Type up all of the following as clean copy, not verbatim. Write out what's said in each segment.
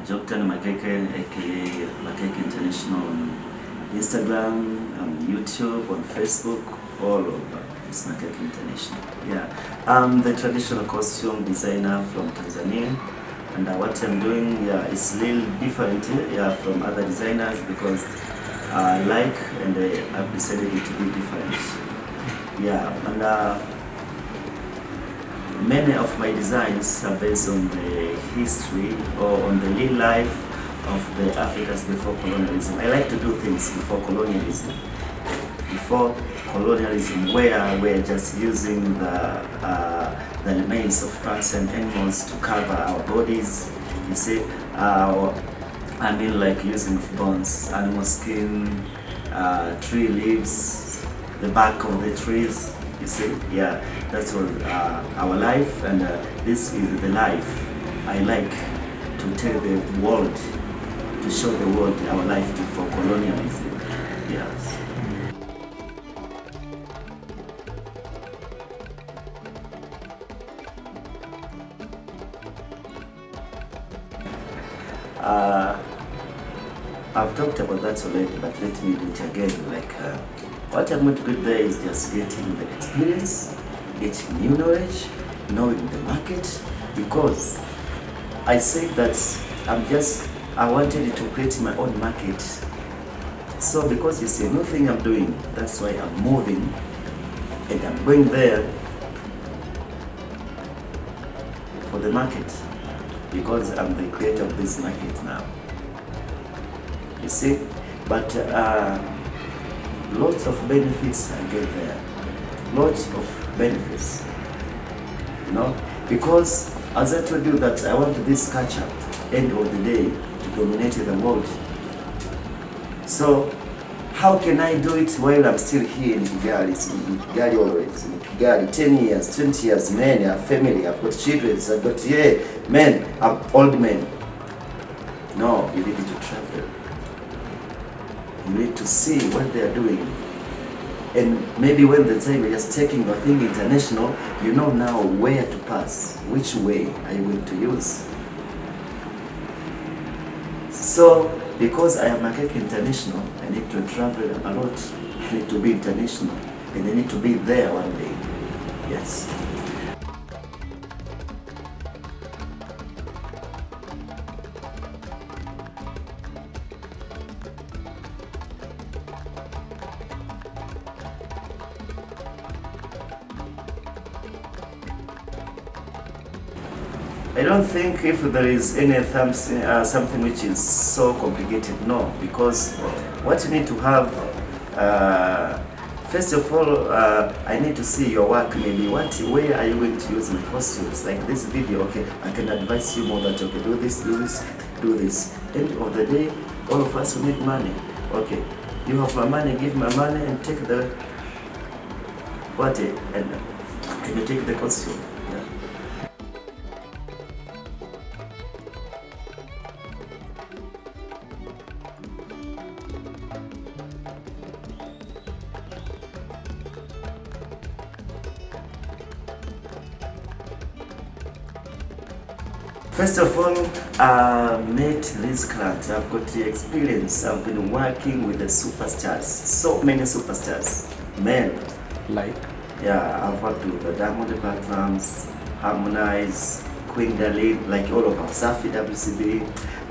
Jocktan Makeke, aka Makeke International on Instagram, on YouTube, on Facebook, all over. It's Makeke International. Yeah, I'm the traditional costume designer from Tanzania, and what I'm doing, is a little different, from other designers because I like and I've decided it to be different. Yeah, and many of my designs are based on the history or on the real life of the Africans before colonialism. I like to do things before colonialism. Before colonialism, where we're just using the remains of plants and animals to cover our bodies. You see, like using bones, animal skin, tree leaves, the bark of the trees. You see, yeah, that's all our life, and this is the life I like to tell the world, to show the world our life before colonialism. Yes. I've talked about that already, but let me do it again. What I'm going to do there is just getting the experience, getting new knowledge, knowing the market, because I said that I wanted to create my own market. So because it's a new thing I'm doing, that's why I'm moving and I'm going there for the market, because I'm the creator of this market now. You see, but lots of benefits I get there. Lots of benefits, because as I told you that I want this culture, end of the day, to dominate the world. So how can I do it while I'm still here in Kigali? In Kigali always, in Kigali, 10 years, 20 years, man, I have family, I've got children, I've got, men, I'm old men. No, you need to travel. You need to see what they are doing. And maybe when the time you're just taking your thing international, you know now where to pass, which way are you going to use. So, because I am Makeke International, I need to travel a lot, I need to be international, and I need to be there one day. Yes. I don't think if there is any something which is so complicated, no, because what you need to have, first of all, I need to see your work, maybe where are you going to use my costumes, like this video, okay, I can advise you more that, okay, do this, do this, do this. End of the day, all of us need money, okay, you have my money, give my money and take the, and you take the costume. First of all, I met these clients. I've got the experience. I've been working with the superstars, so many superstars, men. Like? Yeah, I've worked with the Diamond Platnumz, Harmonize, Queen Darlene, like all of us, Safi WCB.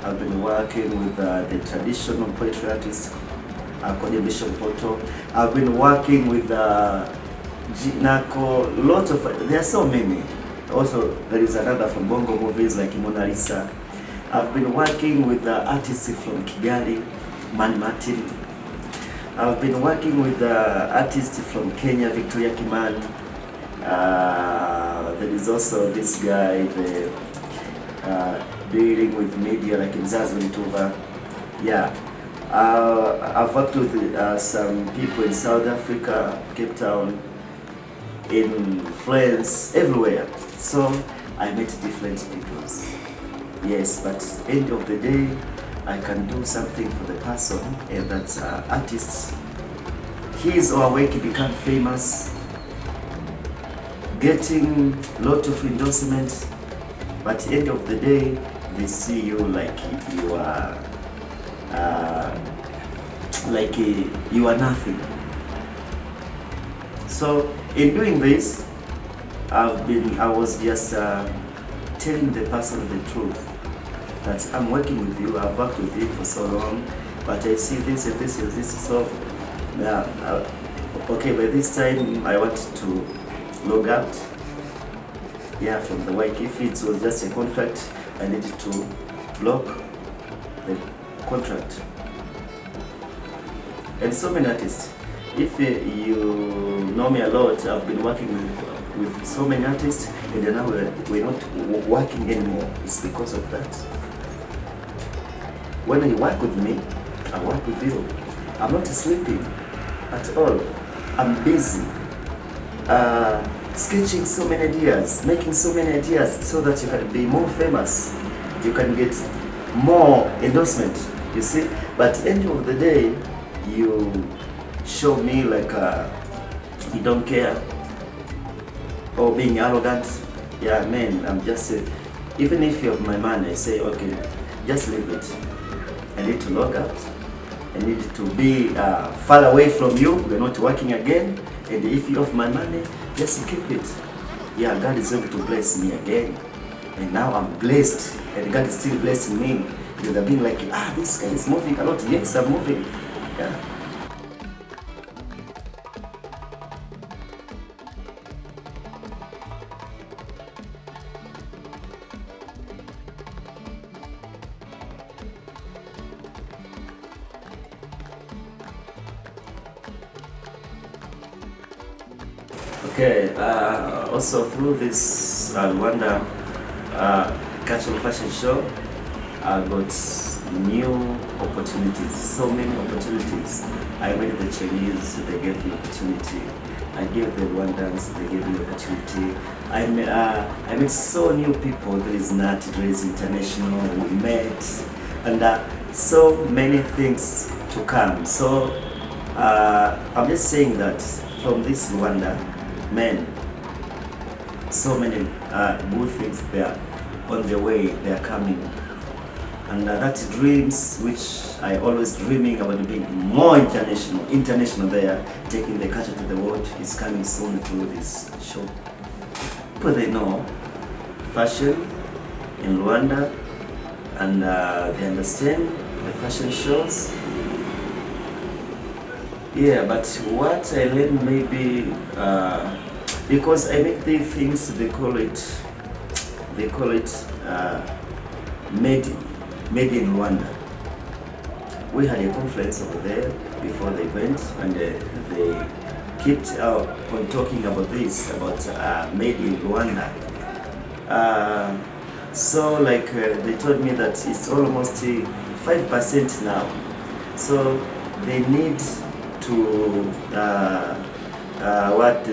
I've been working with the traditional poetry artists, Bishop Poto. I've been working with Jinako, there are so many. Also, there is another from Bongo movies like Mona Lisa. I've been working with the artists from Kigali, Man Martin. I've been working with the artists from Kenya, Victoria Kimani. There is also this guy, dealing with media like Mzazi Mtuva. Yeah. I've worked with some people in South Africa, Cape Town, in France, everywhere. So I met different people. Yes, but end of the day, I can do something for the person, and that's artists. His or her work become famous, getting lot of endorsements, but end of the day, they see you like you are you are nothing. So in doing this, I was just telling the person the truth, that I'm working with you, I've worked with you for so long, but I see this and this and this, so okay, by this time I want to log out, yeah, from the work. If it was just a contract, I needed to block the contract. And so many artists, if you know me a lot, I've been working with so many artists, and now we're not working anymore. It's because of that. When you work with me, I work with you. I'm not sleeping at all. I'm busy sketching so many ideas, making so many ideas, so that you can be more famous, you can get more endorsement, you see. But at the end of the day, you show me like you don't care, or being arrogant. Yeah, man, I'm just even if you have my money, I say okay, just leave it. I need to log out. I need to be far away from you. We're not working again. And if you have my money, just keep it. Yeah, God is able to bless me again. And now I'm blessed, and God is still blessing me. You'd have been like, this guy is moving a lot. Yes, I'm moving. Yeah. Okay, also through this Rwanda cultural fashion show, I got new opportunities, so many opportunities. I met the Chinese, they gave me opportunity. I gave the Rwandans, they gave me opportunity. I met so new people. There is Nat, there is international, we met, and so many things to come. So I'm just saying that from this Rwanda, man, so many good things there on the way, they are coming. And that dreams which I always dreaming about being more international there, taking the culture to the world, is coming soon through this show. People, they know fashion in Rwanda, and they understand the fashion shows. Yeah, but what I learned maybe, because I make these things, they call it made in Rwanda. We had a conference over there before the event, and they kept on talking about this, about made in Rwanda. So like they told me that it's almost 5% now. So they need to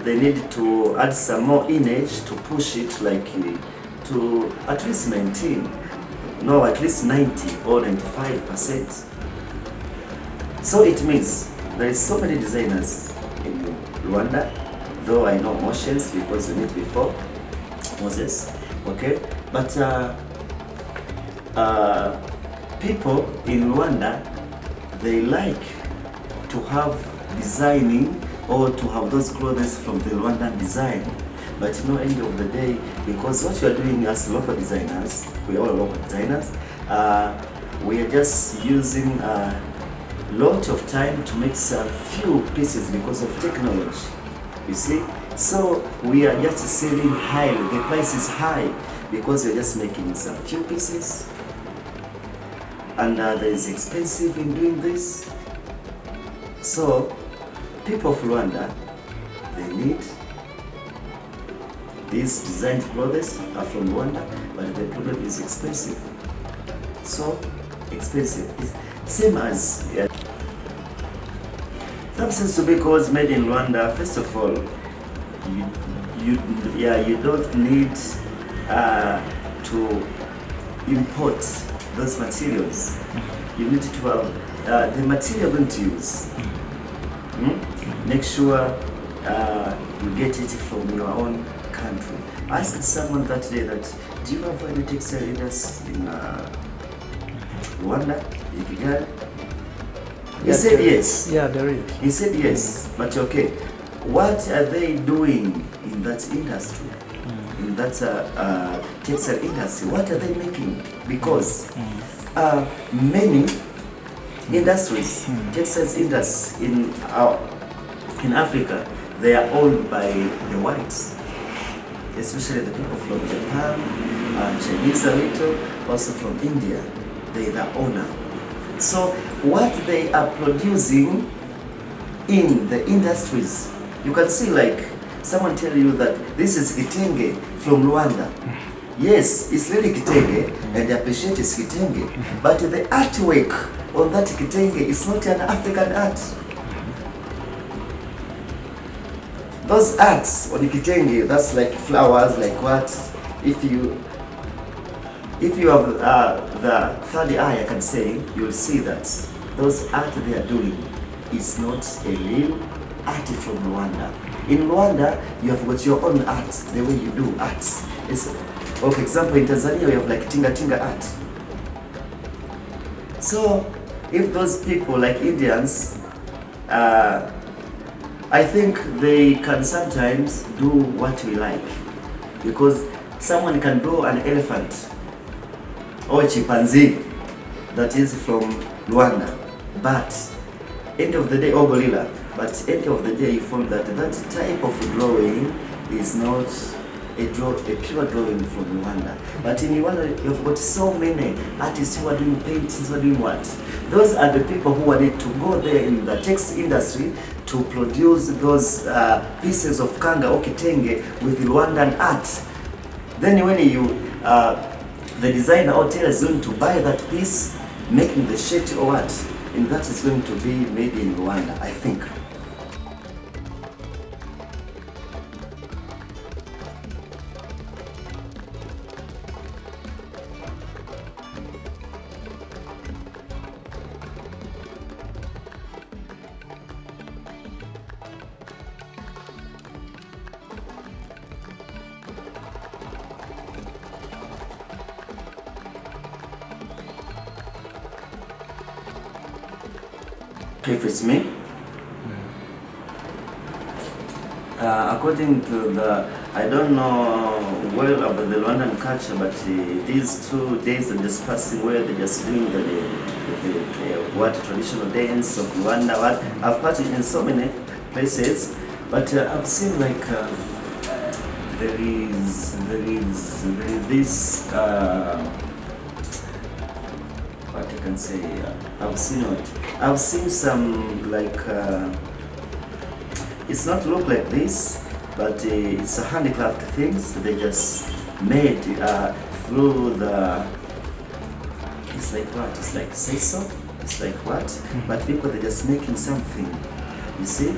they need to add some more image to push it, like to at least 19, no, at least 90 or 95%. So it means there is so many designers in Rwanda, though I know Motions because we met before, Moses, okay? But people in Rwanda, they like to have designing or to have those clothes from the Rwandan design. But you know, end of the day, because what you are doing as local designers, we are all local designers, we are just using a lot of time to make some few pieces because of technology, you see. So we are just selling high, the price is high because we are just making some few pieces, and that is expensive in doing this. So people of Rwanda, they need these designed clothes are from Rwanda, but the problem is expensive. So expensive. It's same as that seems to be cause made in Rwanda. First of all, you don't need to import those materials. You need to have the material you're going to use. Make sure you get it from your own country. I asked someone that day that, do you have any textile industry in Rwanda, Kigali? He said yes. Yeah, there is. He said yes, but okay. What are they doing in that industry? In that textile industry, what are they making? Because many industries, textiles industry in Africa, they are owned by the whites, especially the people from Japan, Chinese a little, also from India. They are the owner. So what they are producing in the industries, you can see like someone tell you that this is kitenge from Rwanda. Yes, it's really kitenge and they appreciate it's kitenge, but the artwork on that kitenge is not an African art. Those arts on the kitenge, that's like flowers, like what? If you have the third eye, I can say, you'll see that those art they are doing is not a real art from Rwanda. In Rwanda, you have got your own art, the way you do arts. For example, in Tanzania, you have like tinga art. So, if those people like Indians, I think they can sometimes do what we like, because someone can draw an elephant or a chimpanzee that is from Rwanda, but end of the day, or gorilla, but end of the day you find that that type of drawing is not a pure drawing from Rwanda. But in Rwanda, you've got so many artists who are doing paintings, who are doing what? Those are the people who are need to go there in the text industry to produce those pieces of kanga or kitenge with Rwandan art. Then when you, the designer or tailor is going to buy that piece, making the shirt or what, and that is going to be made in Rwanda, I think. If it's me, according to the, I don't know well about the Rwandan culture, but these 2 days I'm just passing where they're just doing the what traditional dance of Rwanda. What I've participated in so many places, but I've seen like there is this. What I can say, I've seen some like it's not look like this, but it's a handicraft things they just made through the. It's like what? It's like say so. It's like what? But people they're just making something. You see,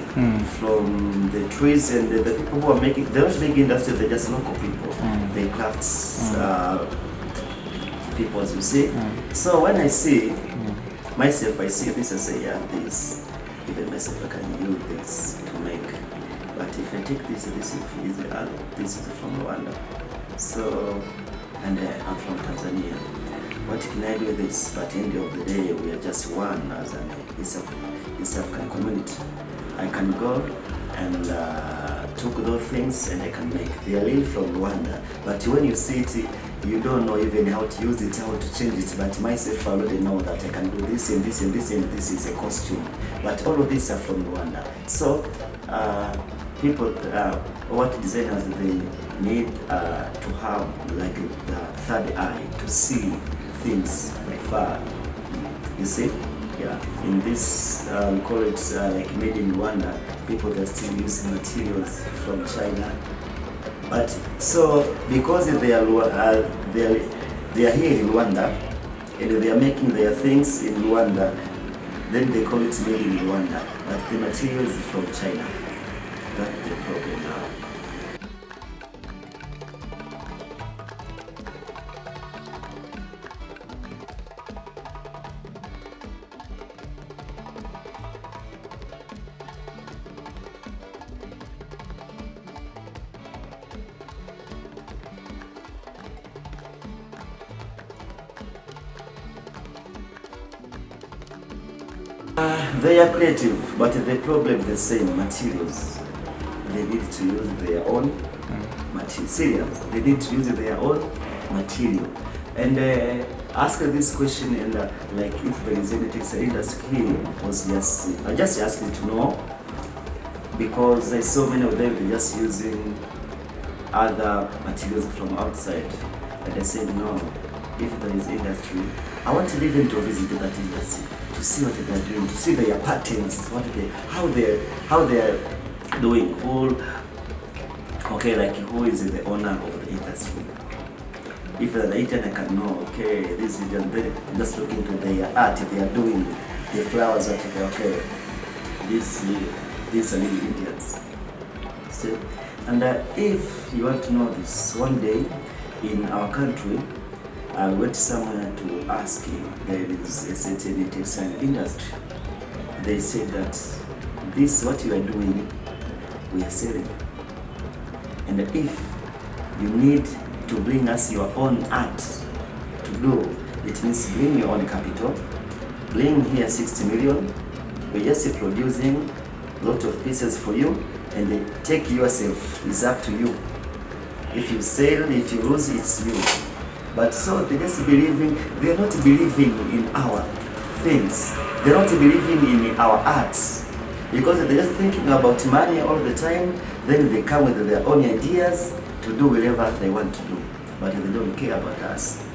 from the trees, and the people who are making, they don't make industry. They're just local people. They crafts. People, as you see. So when I see myself, I see this, I say, yeah, this, even myself, I can use this to make. But if I take this is from Rwanda. So, and I'm from Tanzania. What can I do with this? But at the end of the day, we are just one as an East African community. I can go and took those things and I can make. They are really from Rwanda. But when you see it, you don't know even how to use it, how to change it. But myself, I already know that I can do this and this and this and this is a costume. But all of these are from Rwanda. So people, what designers, they need to have like the third eye to see things far. You see? Yeah. In this, we call it like made in Rwanda. People are still using materials from China. But so because they are here in Rwanda and they are making their things in Rwanda, then they call it made in Rwanda. But the material is from China. That's the problem now. They are creative, but the problem is the same. Materials. They need to use their own material. Serious. They need to use their own material. And ask this question, and like if there is any textile industry was just I just asked you to know, because I saw many of them they're just using other materials from outside, and I said no. If there is industry, I want to even to visit that industry to see what they are doing, to see their patterns, how they are doing. Like who is the owner of the industry? If the internet can know, okay, this is just looking to their art, they are doing the flowers, okay, these are really Indians. See? And if you want to know this, one day in our country, I went somewhere to ask there is a certain textile industry. They said that this, what you are doing, we are selling. And if you need to bring us your own art to do, it means bring your own capital, bring here 60 million, we're just producing a lot of pieces for you, and they take yourself, it's up to you. If you sell, if you lose, it's you. But so they're not believing in our things, they're not believing in our arts, because they're just thinking about money all the time. Then they come with their own ideas to do whatever they want to do, but they don't care about us.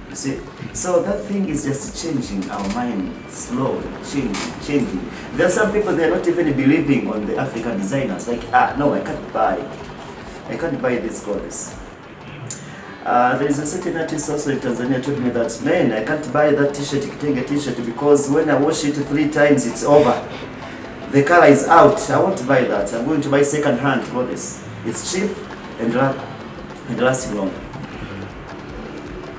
You see? So that thing is just changing our mind, slowly, changing. There are some people, they're not even believing on the African designers, like, no, I can't buy this goddess. There is a certain artist also in Tanzania told me that, man, I can't buy that t-shirt, Kitenge t-shirt, because when I wash it 3 times, it's over. The color is out. I won't buy that. I'm going to buy second-hand clothes. It's cheap and lasts long.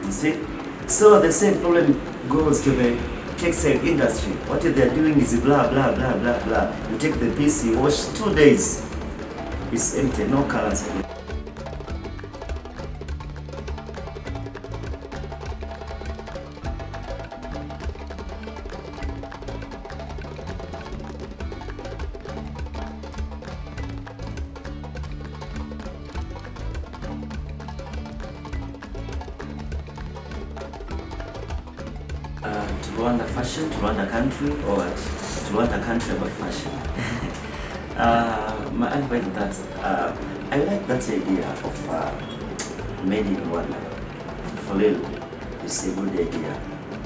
You see? So the same problem goes to the textile industry. What they're doing is blah, blah, blah, blah, blah. You take the piece, you wash 2 days. It's empty, no colors. To Rwanda fashion, to Rwanda country, or what? To Rwanda country about fashion. My advice is that I like that idea of made in Rwanda. For real, it's a good idea.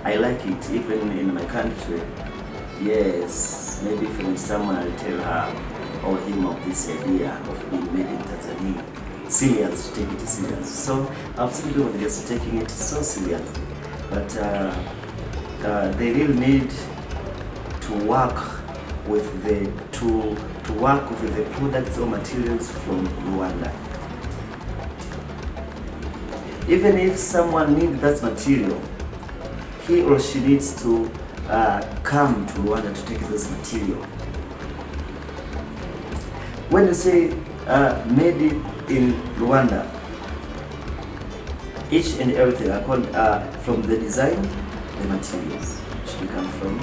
I like it even in my country. Yes, maybe from someone I'll tell her or him of this idea of being made in Tanzania. Serious, take it serious. So I've seen people just taking it so serious. But they really need to work with the products or materials from Rwanda. Even if someone needs that material, he or she needs to come to Rwanda to take this material. When you say made in Rwanda, each and everything from the design, the materials should come from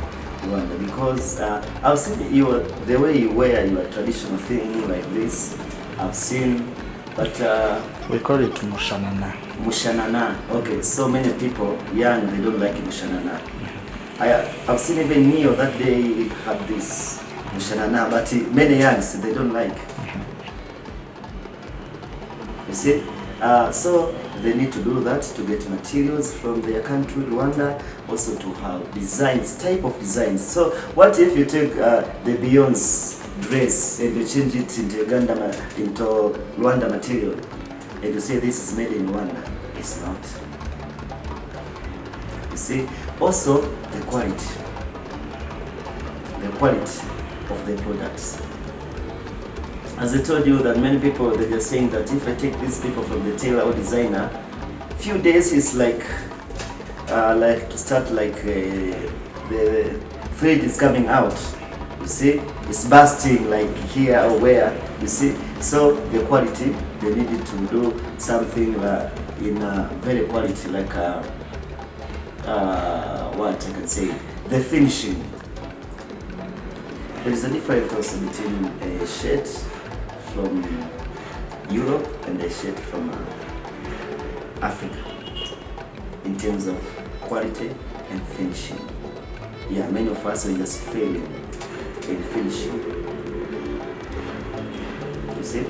Rwanda, because I've seen the way you wear your traditional thing like this. I've seen, but we call it mushanana. Mushanana. Okay, so many people young, they don't like mushanana. I've seen even me that they have this mushanana, but many youngs they don't like. You see, so they need to do that to get materials from their country, Rwanda, also to have designs, type of designs. So what if you take the Beyonce dress and you change it into Rwanda material, and you say this is made in Rwanda? It's not. You see, also the quality of the products. As I told you that many people, they are saying that if I take these people from the tailor or designer, few days is like to start like the thread is coming out. You see, it's bursting like here or where. You see, so the quality, they needed to do something in very quality, like what I can say, the finishing. There is a difference also between a shirt from Europe and a shirt from Africa in terms of quality and finishing. Yeah, many of us are just failing in finishing. You see?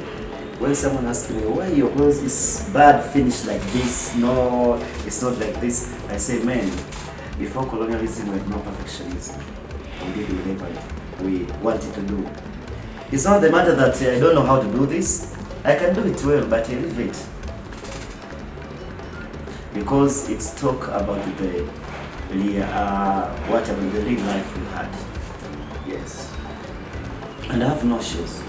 When someone asks me, why your clothes is bad finish like this? No, it's not like this. I say, man, before colonialism we had no perfectionism. We did whatever we wanted to do. It's not the matter that I don't know how to do this. I can do it well, but I leave it. Because it's talk about the real life we had. Yes. And I have no shoes.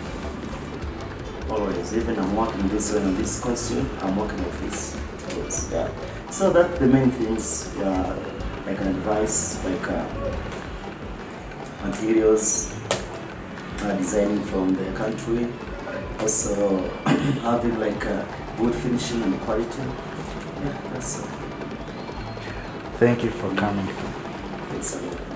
Always. Even I'm working this way on this costume, I'm working with this. Always. Yeah. So that's the main things like an advice, like materials, designing from the country, also having like good finishing and quality. Yeah, that's all. Thank you for coming. Thanks a lot.